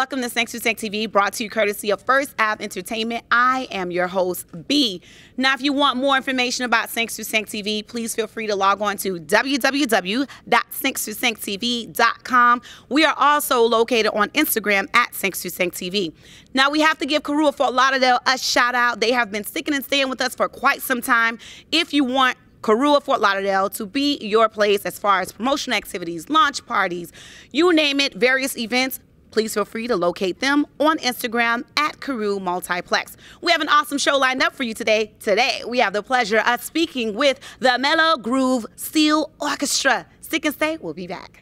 Welcome to Se22 TV, brought to you courtesy of First Ave Entertainment. I am your host, B. Now, if you want more information about Se22 TV, please feel free to log on to www.se22tv.com. We are also located on Instagram at Se22 TV. Now, we have to give Karua Fort Lauderdale a shout out. They have been sticking and staying with us for quite some time. If you want Karua Fort Lauderdale to be your place as far as promotional activities, launch parties, you name it, various events, please feel free to locate them on Instagram at Karoo Multiplex. We have an awesome show lined up for you today. Today, we have the pleasure of speaking with the Melo Groove Steel Orchestra. Stick and stay, we'll be back.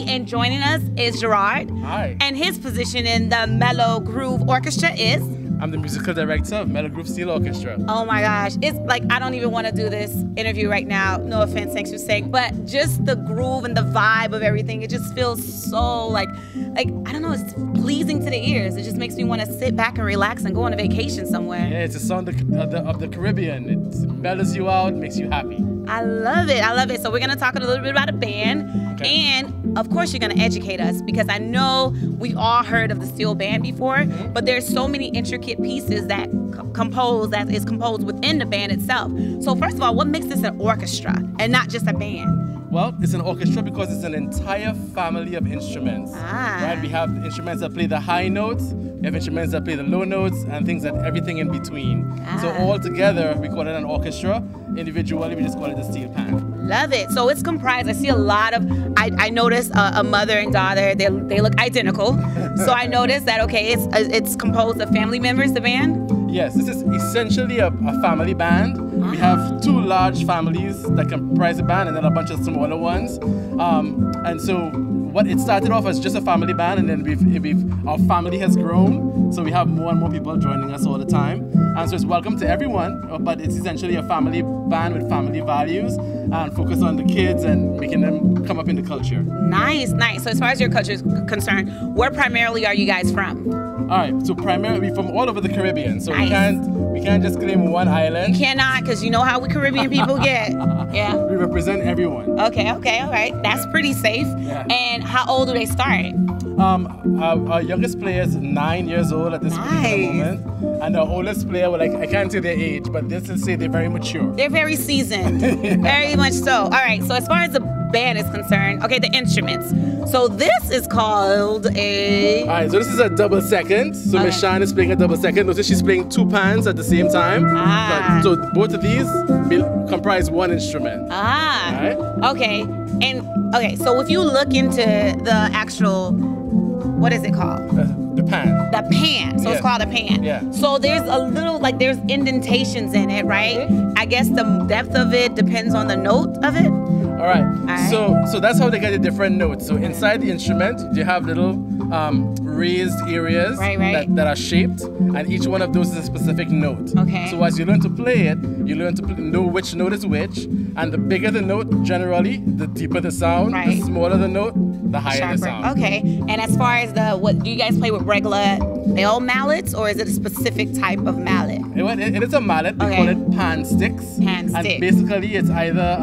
And joining us is Gerard. Hi. And his position in the Melo Groove Orchestra is? I'm the musical director of Melo Groove Steel Orchestra. Oh my gosh. It's like, I don't even want to do this interview right now. No offense, thanks for saying. But just the groove and the vibe of everything, it just feels so like I don't know, it's pleasing to the ears. It just makes me want to sit back and relax and go on a vacation somewhere. Yeah, it's a song of the Caribbean. It mellows you out, makes you happy. I love it. I love it. So we're going to talk a little bit about a band. Okay. And of course, you're going to educate us because I know we all heard of the steel band before, but there's so many intricate pieces that is composed within the band itself. So first of all, what makes this an orchestra and not just a band? Well, it's an orchestra because it's an entire family of instruments. Right? We have instruments that play the high notes, we have instruments that play the low notes, and everything in between. So all together, we call it an orchestra. Individually, we just call it the steel band. Love it. So it's comprised, I see a lot of, I noticed a mother and daughter, they look identical. So I noticed that, okay, it's composed of family members, the band? Yes, this is essentially a family band. We have two large families that comprise the band and then a bunch of smaller ones. And so what it started off as just a family band, and then our family has grown. So we have more and more people joining us all the time. And so it's welcome to everyone, but it's essentially a family band with family values and focus on the kids and making them come up in the culture. Nice, nice. So as far as your culture is concerned, where primarily are you guys from? All right, so primarily from all over the Caribbean. So nice. we can't just claim one island. You cannot, Because you know how we Caribbean people get. Yeah. We represent everyone. Okay, all right. That's pretty safe. Yeah. And how old do they start? Our youngest player is 9 years old at this particular moment. And our oldest player, well, I can't say their age, but this will say they're very mature. They're very seasoned. Very much so. All right, so as far as the band is concerned, okay, the instruments. So this is called a... All right, so this is a double second. So Miss Shan is playing a double second. Notice she's playing two pans at the same time. So both of these comprise one instrument. All right? Okay. And, okay, so if you look into the actual, what is it called? The pan. The pan. So it's called a pan. Yeah. So there's a little, like there's indentations in it, right? I guess the depth of it depends on the note of it. All right. So that's how they get the different notes. So inside the instrument, you have little raised areas that are shaped, and each one of those is a specific note. Okay. So as you learn to play it, you learn to know which note is which, and the bigger the note, generally, the deeper the sound. The smaller the note, the higher the sound. Okay. And as far as what do you guys play with regular bell mallets, or is it a specific type of mallet? It is a mallet. We call it pan sticks. Pan and stick. Basically, it's either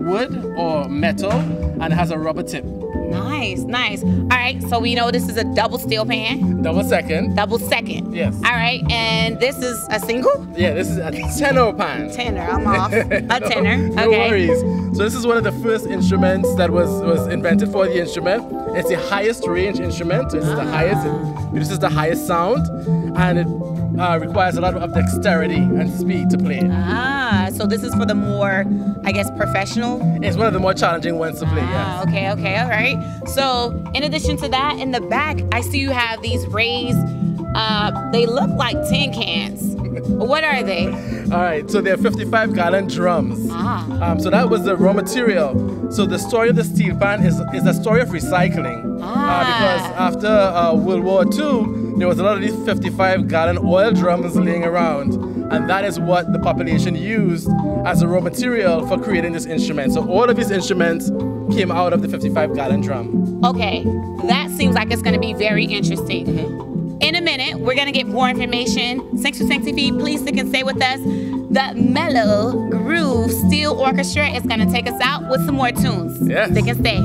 wood or metal, and it has a rubber tip. Nice. All right, so we know this is a double steel pan. Double second. Yes. All right, and this is a single? Yeah, this is a tenor pan. Tenor, I'm off. A tenor. No worries. So this is one of the first instruments that was invented for the instrument. It's the highest range instrument. So this is the highest. This is the highest sound, and it requires a lot of dexterity and speed to play it. So this is for the more, I guess, professional? It's one of the more challenging ones to play, yes. Okay, all right. So in addition to that, in the back, I see you have these raised, they look like tin cans. What are they? All right, so they're 55-gallon drums. So that was the raw material. So the story of the steel pan is a story of recycling. Because after World War II, there was a lot of these 55-gallon oil drums laying around. And that is what the population used as a raw material for creating this instrument. So all of these instruments came out of the 55-gallon drum. Okay, that seems like it's going to be very interesting. In a minute, we're going to get more information. Se22 TV, please stick and stay with us. The Melo Groove Steel Orchestra is going to take us out with some more tunes. Yes. Stick and stay.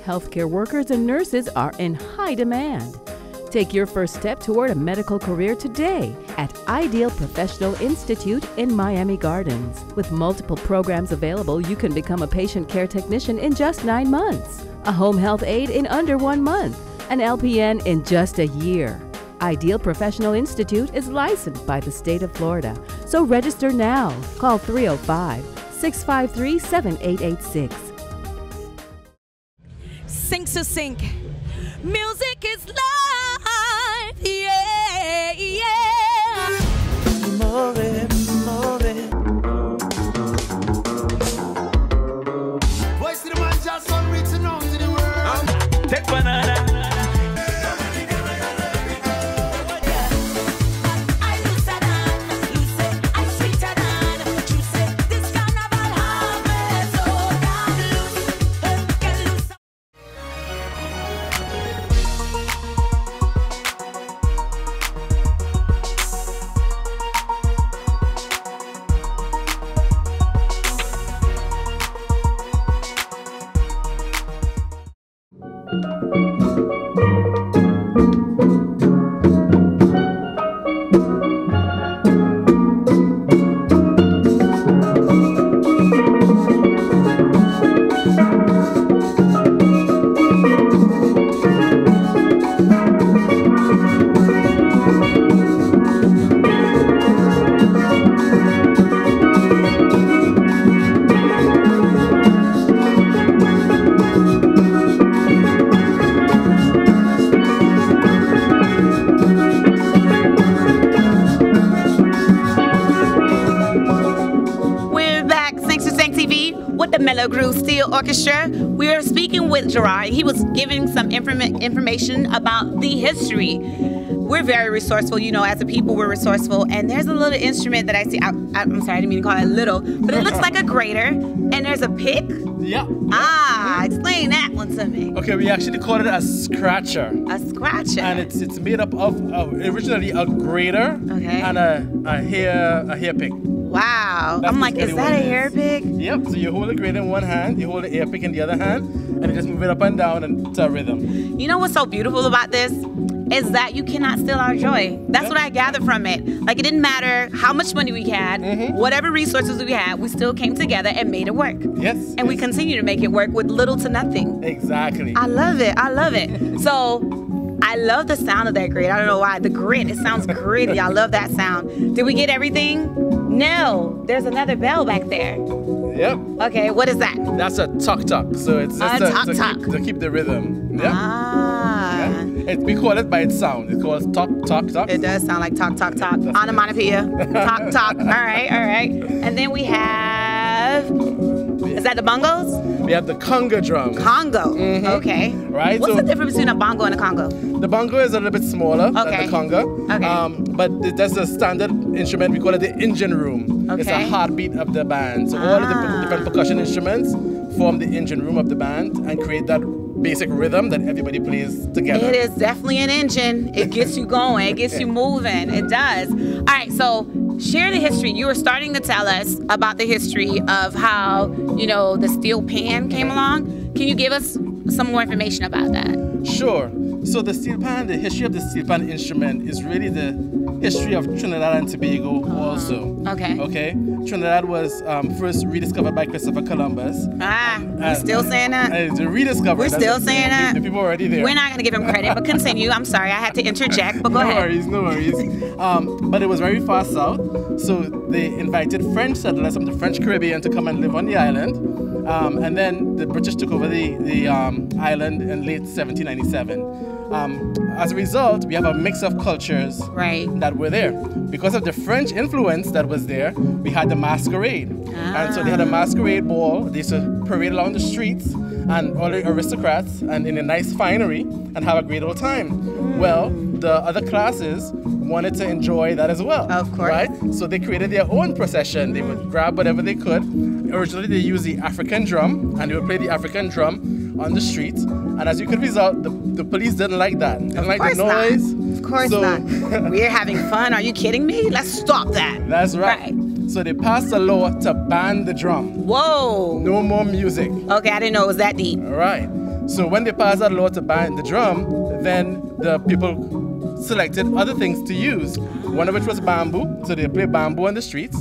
Healthcare workers and nurses are in high demand. Take your first step toward a medical career today at Ideal Professional Institute in Miami Gardens. With multiple programs available, you can become a patient care technician in just 9 months, a home health aide in under 1 month, an LPN in just a year. Ideal Professional Institute is licensed by the state of Florida, so register now. Call 305-653-7886. Sink to sink. Music is life, yeah, yeah. Move it. Voice to the man just one reaching out to the world. Take banana. Melo Steel Orchestra. We are speaking with Gerard. He was giving some information about the history. We're very resourceful, you know, as a people, we're resourceful. And there's a little instrument that I see. I'm sorry, I didn't mean to call it little, but it looks like a grater. And there's a pick. Yeah. Explain that one to me. Okay, we actually call it a scratcher. A scratcher. And it's made up of originally a grater and a hair pick. Wow. That's I'm like, is that a hair pick? Yep. So you hold the grater in one hand, you hold the ear pick in the other hand, and you just move it up and down and to a rhythm. You know what's so beautiful about this? Is that you cannot steal our joy. That's what I gathered from it. Like, it didn't matter how much money we had, whatever resources we had, we still came together and made it work. Yes. And we continue to make it work with little to nothing. Exactly. I love it. I love it. So, I love the sound of that grit. I don't know why. The grit, it sounds gritty. I love that sound. Did we get everything? No. There's another bell back there. Yep. Okay, what is that? That's a tuck. So it's just to keep the rhythm. Yeah. We call it by its sound. It calls talk. It does sound like talk. Onomatopoeia. Talk. All right. And then we have, is that the bongos? We have the conga drum. Congo. Okay. Right. What's the difference between a bongo and a congo? The bongo is a little bit smaller than the conga. Okay. But that's a standard instrument. We call it the engine room. Okay. It's a heartbeat of the band. So all of the different percussion instruments form the engine room of the band and create that basic rhythm that everybody plays together. It is definitely an engine. It gets you going. It gets you moving. It does. All right, so share the history. You were starting to tell us about the history of how, you know, the steel pan came along. Can you give us some more information about that? Sure. So the steel pan, the history of the steel pan instrument is really the history of Trinidad and Tobago also. Okay. Trinidad was first rediscovered by Christopher Columbus. We're still saying that? It's rediscovered. We're still saying that? The people are already there. We're not going to give him credit, but continue. I'm sorry, I had to interject, but go ahead. No worries. But it was very far south, so they invited French settlers from the French Caribbean to come and live on the island. And then the British took over the island in late 1797. As a result, we have a mix of cultures that were there. Because of the French influence that was there, we had the masquerade. And so they had a masquerade ball. They used to parade along the streets and all the aristocrats and in a nice finery and have a great old time. Well, the other classes wanted to enjoy that as well. Of course. Right? So they created their own procession. They would grab whatever they could. Originally, they used the African drum, and they would play the African drum on the streets. And as you could result, the police didn't like that. They didn't like the noise. Of course not. We're having fun. Are you kidding me? Let's stop that. That's right. So they passed a law to ban the drum. Whoa. No more music. Okay, I didn't know it was that deep. All right. So when they passed that law to ban the drum, then the people selected other things to use. One of which was bamboo. So they played bamboo on the streets.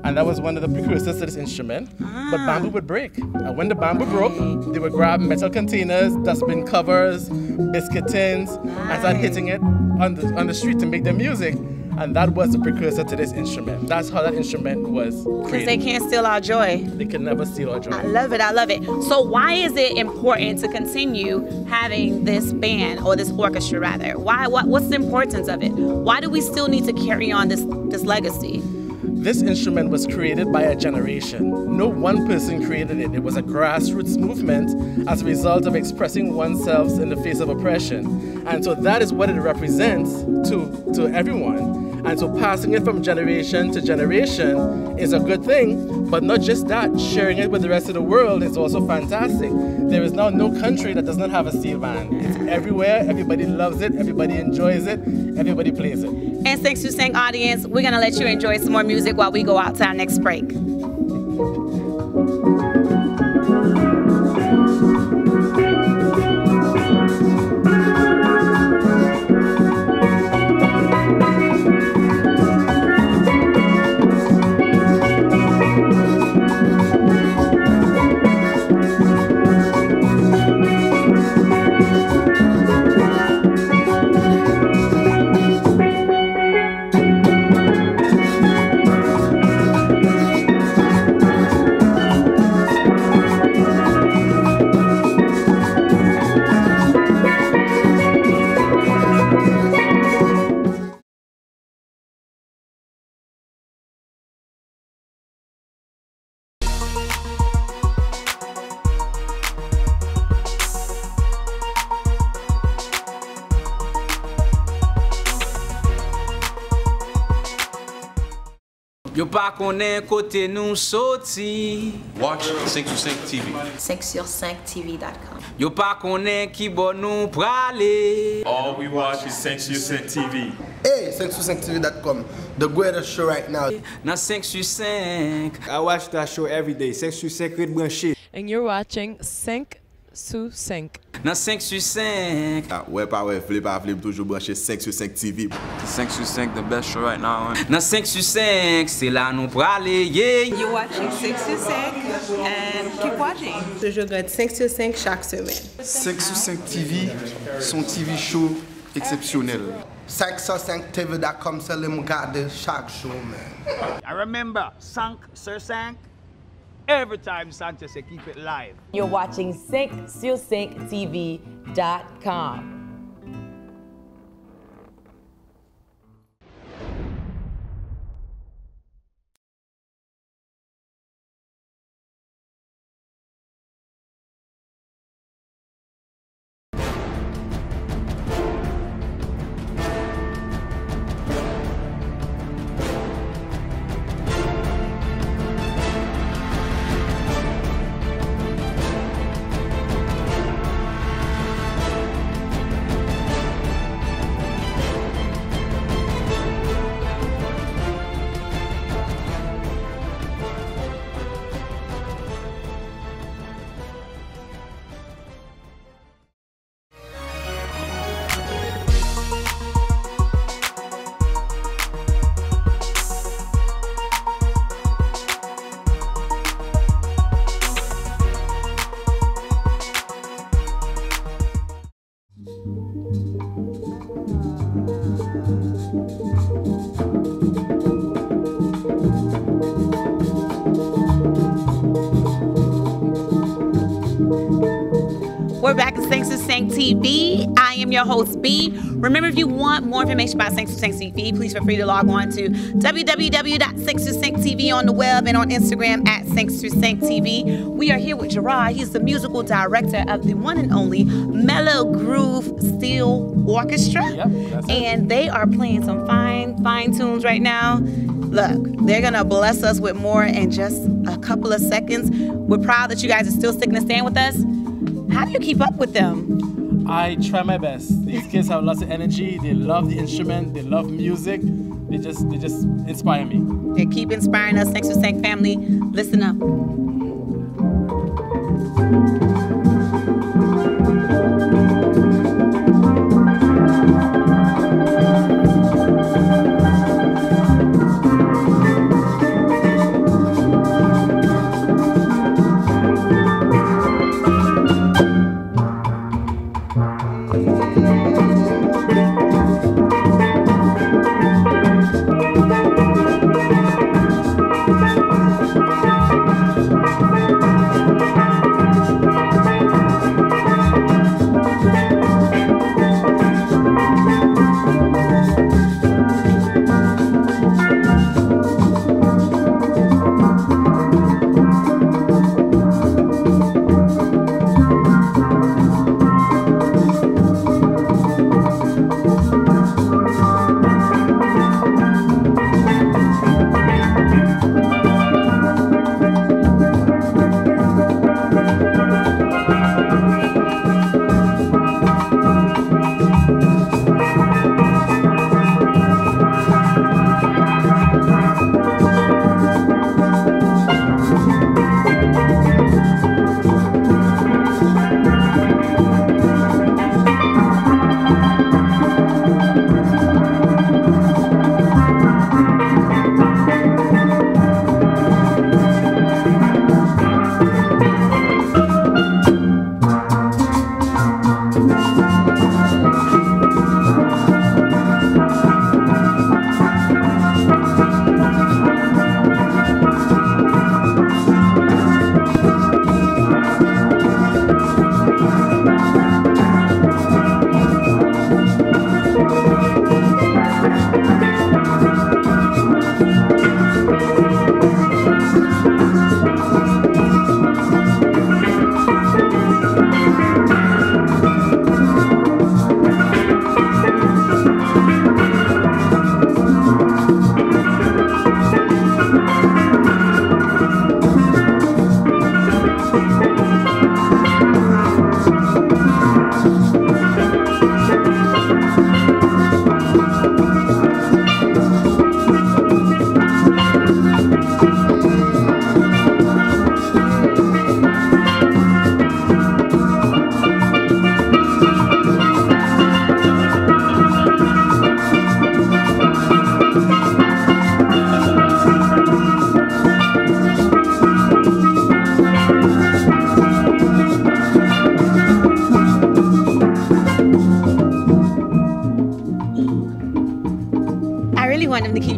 And that was one of the precursors to this instrument. But bamboo would break. And when the bamboo broke, they would grab metal containers, dustbin covers, biscuit tins, and start hitting it on the street to make the music. And that was the precursor to this instrument. That's how that instrument was created. Because they can't steal our joy. They can never steal our joy. I love it. So why is it important to continue having this band, or this orchestra rather? What's the importance of it? Why do we still need to carry on this legacy? This instrument was created by a generation. No one person created it. It was a grassroots movement as a result of expressing oneself in the face of oppression. And so that is what it represents to everyone. And so passing it from generation to generation is a good thing, but not just that, sharing it with the rest of the world is also fantastic. There is now no country that does not have a steel band. It's everywhere, everybody loves it, everybody enjoys it, everybody plays it. And thanks to Sing audience, we're gonna let you enjoy some more music while we go out to our next break. Yo pa konen kote nou soti. Watch 5 sur 5 TV. 5sur5tv.com. Yo pa konen ki bon nou prale. All we watch is 5 sur 5 TV. Hey, 5sur5tv.com. The greatest show right now. Nan 5 sur 5. I watch that show every day. 5 sur 5 red branché. And you're watching 5 sur 5. Nan 5 sur 5. Ouais, pas ouais, flip, toujours branché 5 sur 5 TV. 5 sur 5, the best show right now. Nan 5 sur 5, c'est là nous prale, yeah. You're watching 6 sur 5 and keep watching. Je regarde 5 sur 5 chaque semaine. 5 sur 5 TV, son TV show exceptionnel. 5sur5tv.com, c'est le regarder chaque show, man. I remember 5 sur 5. Every time Sanchez say keep it live. You're watching 5sur5tv.com. We're back at 5sur5 TV. I am your host, B. Remember, if you want more information about 5sur5 TV, please feel free to log on to www.5sur5tv on the web and on Instagram at 5sur5 TV. We are here with Gerard. He's the musical director of the one and only Melo Groove Steel Orchestra. Yep, that's it. And they are playing some fine tunes right now. Look, they're gonna bless us with more in just a couple of seconds. We're proud that you guys are still sticking and staying with us. How do you keep up with them? I try my best. These kids have lots of energy. They love the instrument. They love music. They just inspire me. They keep inspiring us. 5sur5 family. Listen up.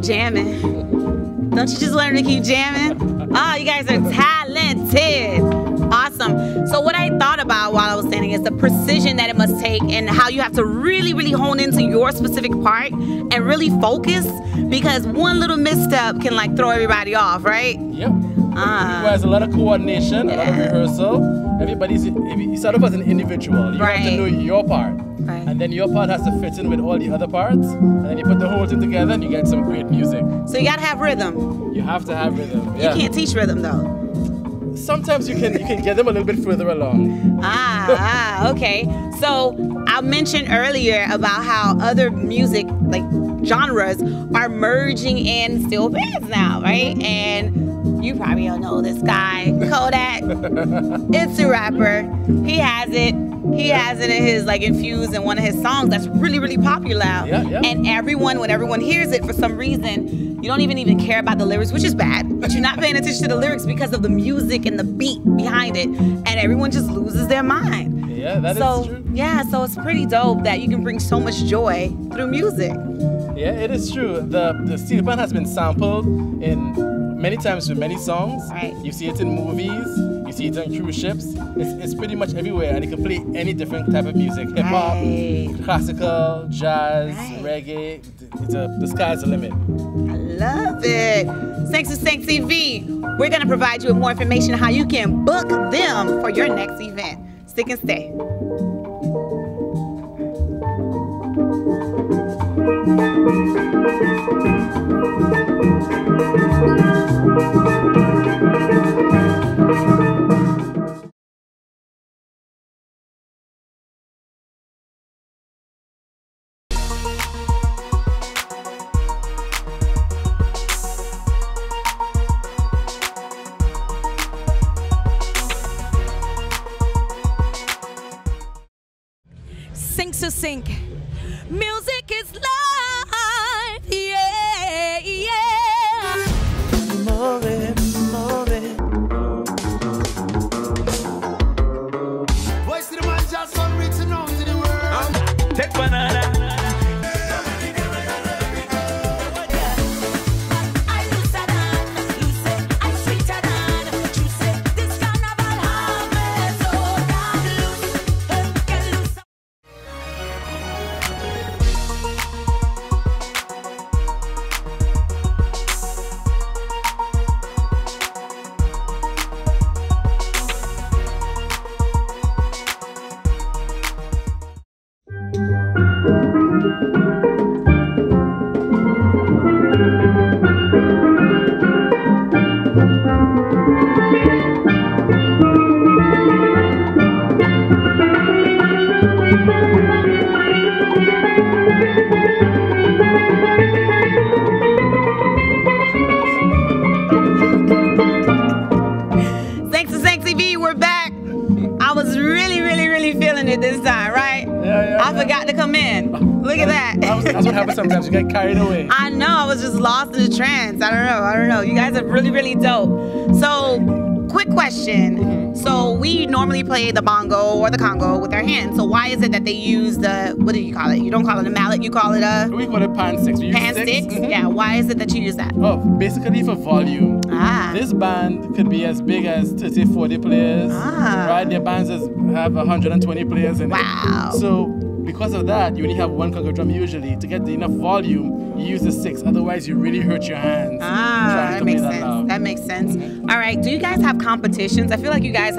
jamming? Don't you just want them to keep jamming? Oh, you guys are talented. Awesome. So what I thought about while I was standing is the precision that it must take and how you have to really, really hone into your specific part and really focus, because one little misstep can like throw everybody off, right? Yep. It requires a lot of coordination, a lot of rehearsal. You start off as an individual. You have to know your part. Right. And then your part has to fit in with all the other parts. And then you put the whole thing together and you get some great music. So you gotta have rhythm. You have to have rhythm. You can't teach rhythm though. Sometimes you can get them a little bit further along. Okay. So I mentioned earlier about how other music like genres are merging in steel bands now, right? And you probably don't know this guy, Kodak. It's a rapper. He has it. He has it in his infused in one of his songs that's really, really popular. And when everyone hears it, for some reason, you don't even care about the lyrics, which is bad, but you're not paying attention to the lyrics because of the music and the beat behind it, and everyone just loses their mind. Yeah, that is true. Yeah, so it's pretty dope that you can bring so much joy through music. Yeah, it is true. The steel band has been sampled in many times with many songs. Right. You see it in movies, you see it on cruise ships. It's pretty much everywhere, and it can play any different type of music. Hip hop, classical, jazz, reggae. The sky's the limit. I love it. Thanks to Sync TV, we're gonna provide you with more information on how you can book them for your next event. Stick and stay. Sync to sync. Music is life. Yeah, yeah. Move it, move it. Voice to the man just on reaching out to the world. Take banana. This time, right? Yeah. I forgot to come in. Look at that. That's what happens sometimes. You get carried away. I know. I was just lost in the trance. I don't know. You guys are really, really dope. So, quick question. So, we normally play the bongo or the congo with our hands. So, why is it that they use the, what do you call it? You don't call it a mallet, you call it a... We call it pan sticks. We use pan sticks? Yeah, why is it that you use that? Oh, basically for volume. This band could be as big as 30, 40 players. Right? Their bands have 120 players in it. Wow. So, because of that, you only have one conga drum usually. To get enough volume, you use the six. Otherwise, you really hurt your hands. That makes sense. That makes sense. All right. Do you guys have competitions? I feel like you guys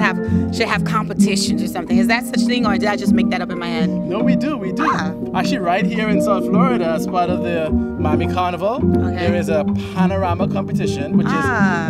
should have competitions or something. Is that such a thing, or did I just make that up in my head? No, we do. We do. Actually, right here in South Florida, as part of the Miami Carnival, there is a panorama competition, which is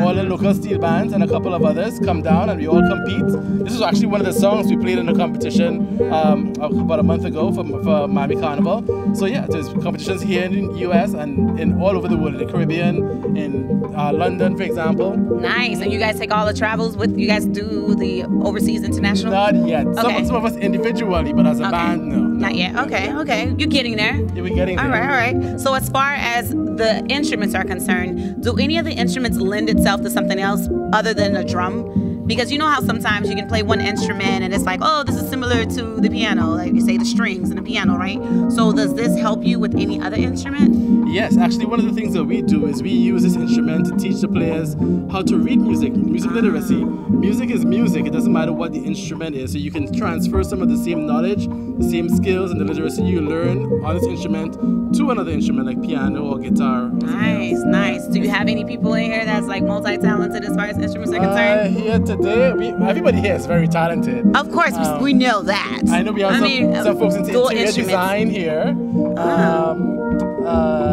all the local steel bands and a couple of others come down and we all compete. This is actually one of the songs we played in the competition about a month ago for Miami Carnival. So yeah, there's competitions here in the US and in all over the world, in the Caribbean, in London, for example. Nice. And you guys take all the travels with, you guys do the overseas international? Not yet. Some of us individually, but as a band, no. Not yet. Okay. You're getting there. Yeah, we're getting there. All right. So as far as the instruments are concerned, do any of the instruments lend itself to something else other than a drum? Because you know how sometimes you can play one instrument and it's like, oh, this is similar to the piano, like you say the strings in the piano, right? So does this help you with any other instrument? Yes, actually one of the things that we do is we use this instrument to teach the players how to read music literacy. Music is music, it doesn't matter what the instrument is, so you can transfer some of the same knowledge, the same skills and the literacy you learn on this instrument to another instrument like piano or guitar. Nice, nice. Do you have any people in here that's like multi-talented as far as instruments are concerned? Here today, everybody here is very talented. Of course, we know that. I know we have some folks into interior design here.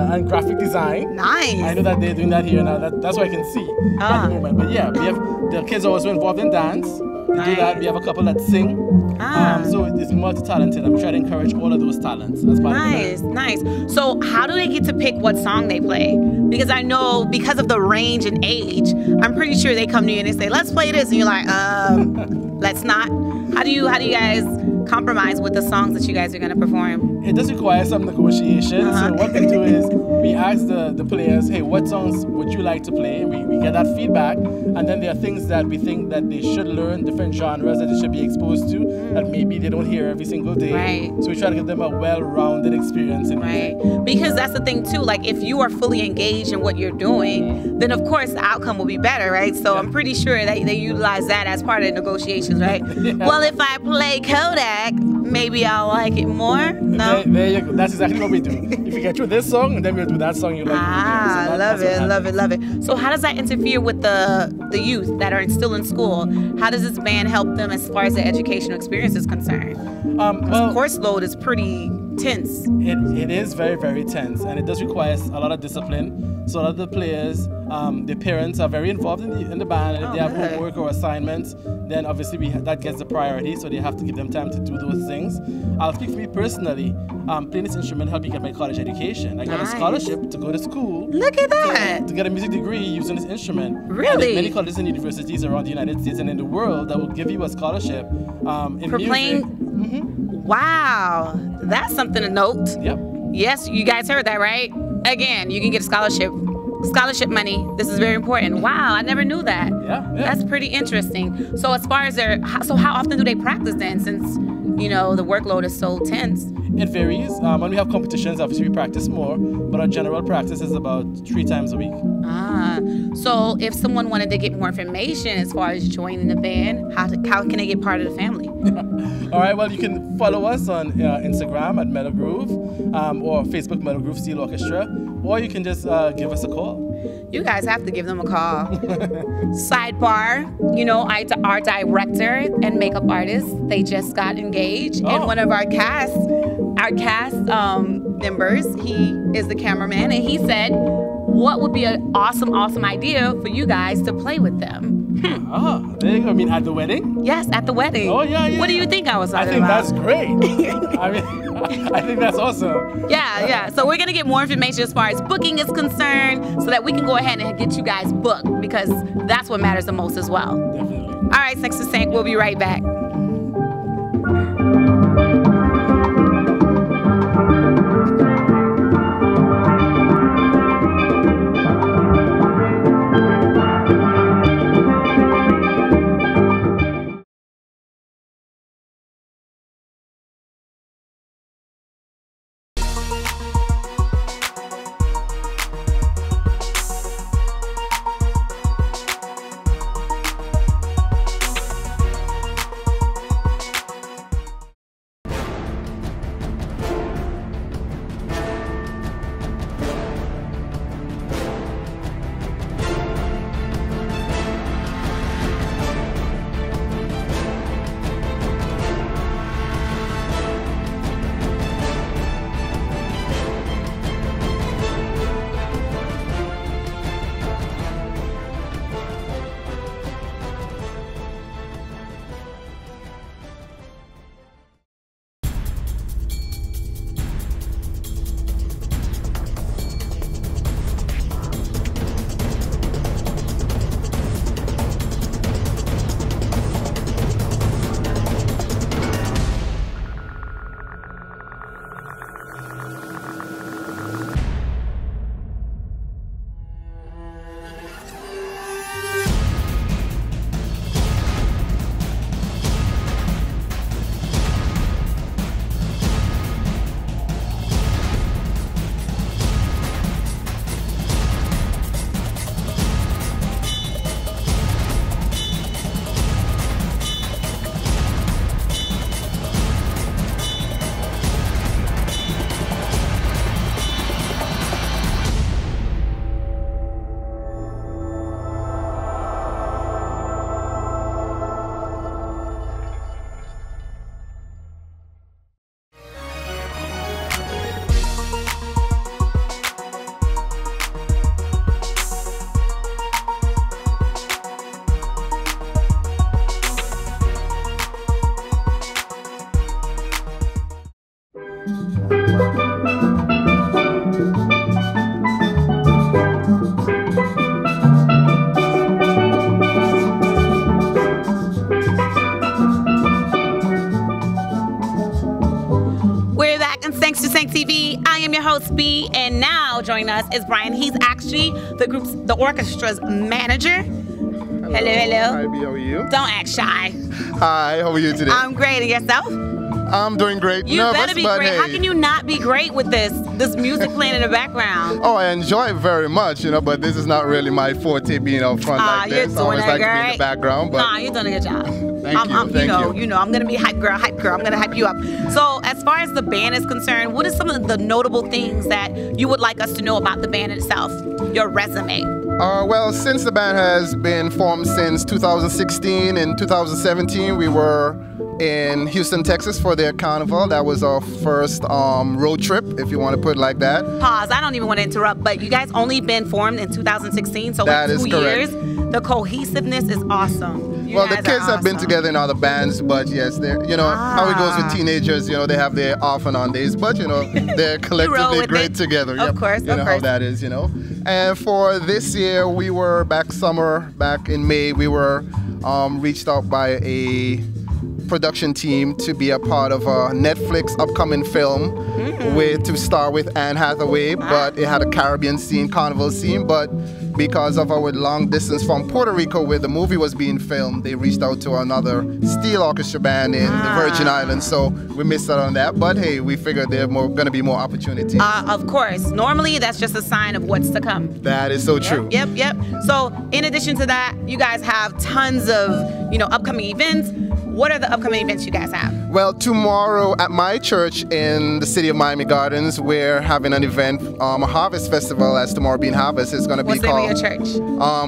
And graphic design. Nice. I know that they're doing that here now. That's what I can see at the moment. But yeah, we have the kids are also involved in dance. We do that. We have a couple that sing. So it's multi-talented. I'm trying to encourage all of those talents as part of the band. Nice. So how do they get to pick what song they play? Because I know because of the range and age, I'm pretty sure they come to you and they say, let's play this. And you're like, let's not. How do you guys compromise with the songs that you guys are going to perform? It does require some negotiation. So what we do is we ask the players, hey, what songs would you like to play? And we get that feedback. And then there are things that we think that they should learn, different genres that they should be exposed to, that maybe they don't hear every single day. Right. So we try to give them a well-rounded experience in music. Because that's the thing too, like if you are fully engaged in what you're doing, then of course the outcome will be better, right? So I'm pretty sure that they utilize that as part of the negotiations, right? Well, if I play Kodak, maybe I'll like it more. No? There you go. That's exactly what we do. If you get through this song, then we'll do that song you like. So love it. So how does that interfere with the youth that are still in school? How does this band help them as far as the educational experience is concerned? Well, course load is pretty tense. It is very, very tense, and it does require a lot of discipline. So a lot of the players, their parents are very involved in the band, and if they have homework or assignments, then obviously that gets the priority, so they have to give them time to do those things. I'll speak for me personally, playing this instrument helped me get my college education. I got a scholarship to go to school. Look at that! To get a music degree using this instrument. Really? And many colleges and universities around the United States and in the world that will give you a scholarship in for music. Playing? Wow, that's something to note. Yep. Yes, you guys heard that, right? Again, you can get a scholarship money. This is very important. Wow, I never knew that. Yeah. That's pretty interesting. So as far as how often do they practice then, since you know the workload is so tense? It varies. When we have competitions, obviously we practice more, but our general practice is about 3 times a week. So if someone wanted to get more information as far as joining the band, how can they get part of the family? All right, well, you can follow us on Instagram at Melo Groove or Facebook Melo Groove Steel Orchestra, or you can just give us a call. You guys have to give them a call. Sidebar, you know, our director and makeup artist, they just got engaged, and one of our cast members, he is the cameraman, and he said, what would be an awesome idea for you guys to play with them? There you go. I mean, at the wedding? Yes, at the wedding. Oh, yeah. What do you think I was talking about? I think that's great. I mean, I think that's awesome. Yeah. So we're going to get more information as far as booking is concerned so that we can go ahead and get you guys booked, because that's what matters the most as well. Definitely. All right, Sinks to Sink. We'll be right back. host, Spee, and now joining us is Brian. He's actually the orchestra's manager. Hello. Hi, B, how are you? Don't act shy. Hi, how are you today? I'm great, and yourself? I'm doing great. You Nervous, better be but great. hey. How can you not be great with this music playing in the background? Oh, I enjoy it very much, but this is not really my forte, being up front like this. You're doing I always like great. to be in the background. But Nah, you're doing a good job. Thank you. You know, I'm gonna be hype girl. I'm gonna hype you up. So, as far as the band is concerned, what are some of the notable things that you would like us to know about the band itself? Your resume. Well, since the band has been formed since 2016, in 2017 we were in Houston, Texas for their carnival. That was our first road trip, if you want to put it like that. Pause. I don't even want to interrupt, but you guys only been formed in 2016, so that in 2 is correct. years, the cohesiveness is awesome. Well, the kids have been together in other bands, but yes, they're, how it goes with teenagers, they have their off and on days, but they're collectively great together. Of course, you know how that is, And for this year, we were back in May, we were reached out by a production team to be a part of a Netflix upcoming film to star with Anne Hathaway, but it had a Caribbean scene, carnival scene, but because of our long distance from Puerto Rico where the movie was being filmed, they reached out to another steel orchestra band in the Virgin Islands, so we missed out on that, but hey, we figured there are going to be more opportunities. Of course. Normally, that's just a sign of what's to come. That is so true. Yep. So, in addition to that, you guys have tons of, upcoming events. What are the upcoming events you guys have? Well, tomorrow at my church in the city of Miami Gardens, we're having an event, a harvest festival, as tomorrow being harvest. It's going to be called What's the name of your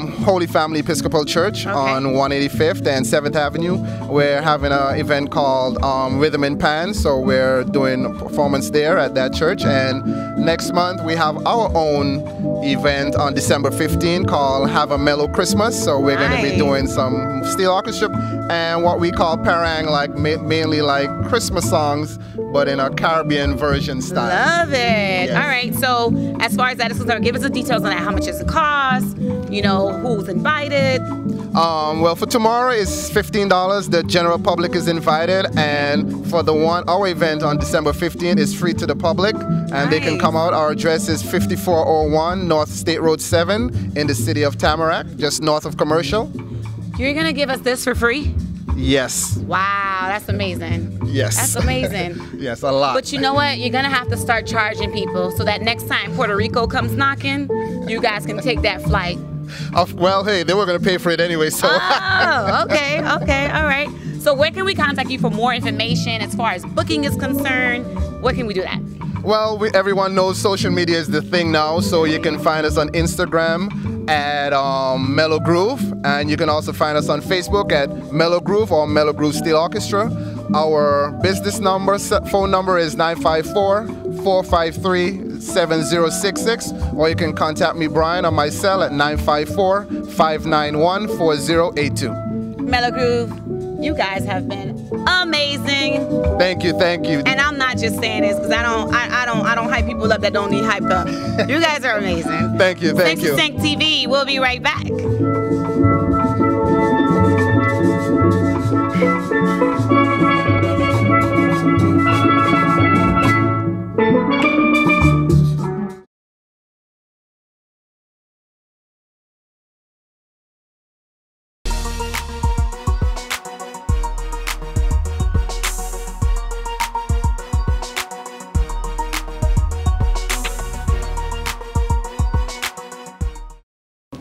church? Holy Family Episcopal Church on 185th and 7th Avenue. We're having an event called Rhythm and Pan, so we're doing a performance there at that church. And next month we have our own event on December 15th called Have a Melo Christmas. So we're going to be doing some steel orchestra and what we call parang, mainly like Christmas songs, but in a Caribbean version style. Love it. Yes. All right. So as far as that is concerned, give us the details on that. How much does it cost? Who's invited? Well, for tomorrow it's $15. The general public is invited, and for our event on December 15th is free to the public, and they can come out. Our address is 5401 North State Road 7 in the city of Tamarack, just north of Commercial. You're gonna give us this for free? Yes. Wow, that's amazing. Yes. That's amazing. Yes, a lot. But you know what? You're gonna have to start charging people so that next time Puerto Rico comes knocking, you guys can take that flight. Well, hey, they were going to pay for it anyway, so. Oh, okay, all right. So where can we contact you for more information as far as booking is concerned? Where can we do that? Well, everyone knows social media is the thing now, so you can find us on Instagram at Melo Groove, and you can also find us on Facebook at Melo Groove or Melo Groove Steel Orchestra. Our business phone number is 954-453-7066, or you can contact me, Brian, on my cell at 954-591-4082. Melo Groove, you guys have been amazing. Thank you. And I'm not just saying this because I don't hype people up that don't need hyped up. You guys are amazing. Thank you. Se22 TV. We'll be right back.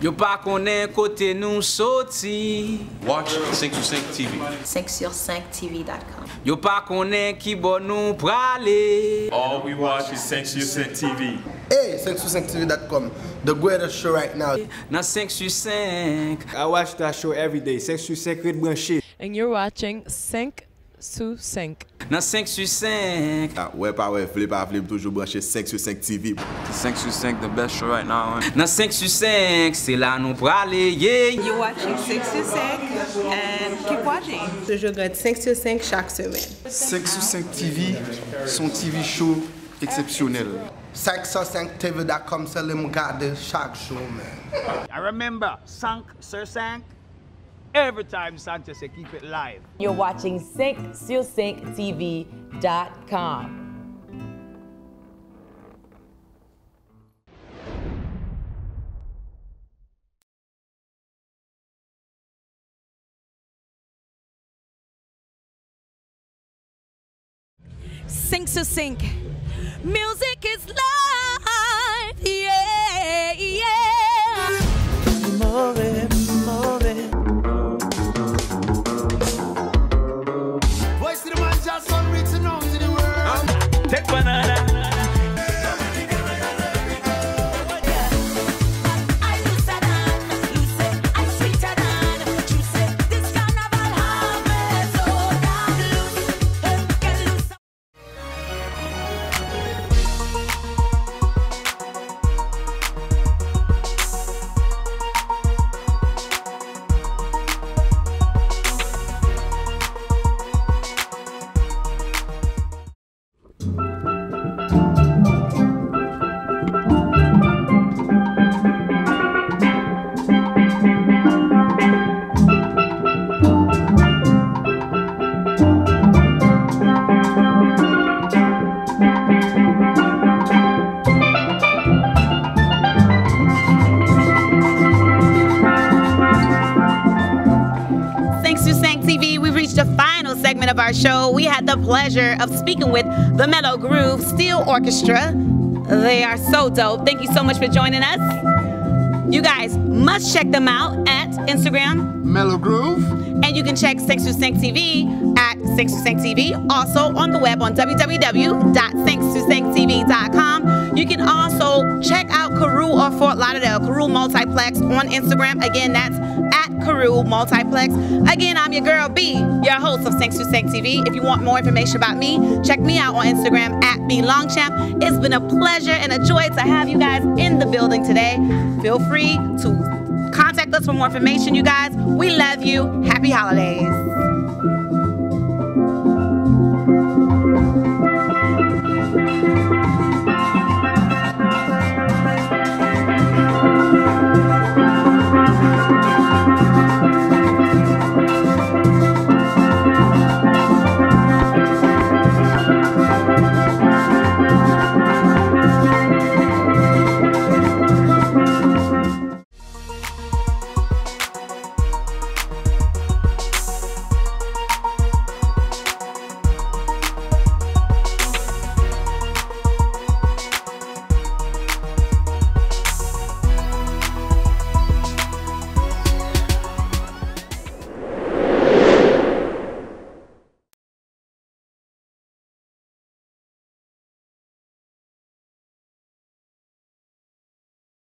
Yo pa konen kote nou soti. Watch 5 TV. 5sur5tv.com. Yo pa konen ki bon nou prale. All we watch is 5 TV. Hey, 5sur5tv.com. The greatest show right now. Na 5sur5. I watch that show every day. 5sur5 Red Branché. And you're watching 5sur5. Na 5sur5. Ouais, pas ouais, flip, toujours branché 5 TV. 5 the best show right now. Na 5sur5, c'est là nous prale, yeah. You're watching 5sur5 and keep watching. Je regarde 5sur5 chaque semaine. 5sur5 TV, son TV show exceptionnel. 5sur5tv.com, c'est le regarder chaque show, man. I remember, Sur5. Every time Sanchez say keep it live. You're watching 5sur5tv.com. Sing to sink. Music is life. Yeah, yeah. Move it, move it. Voice to the man just on reaching out to the world. Take banana. Segment of our show, we had the pleasure of speaking with the Melo Groove Steel Orchestra. They are so dope. Thank you so much for joining us. You guys must check them out at Instagram, Melo Groove. And you can check Se22 TV at Se22 TV. Also on the web on www.Se22TV.com. You can also check out Carew or Fort Lauderdale, Carew Multiplex on Instagram. Again, that's at Carew Multiplex. Again, I'm your girl B, your host of Se22 TV. If you want more information about me, check me out on Instagram at LONGCHAMP. It's been a pleasure and a joy to have you guys in the building today. Feel free to contact us for more information, you guys. We love you. Happy holidays.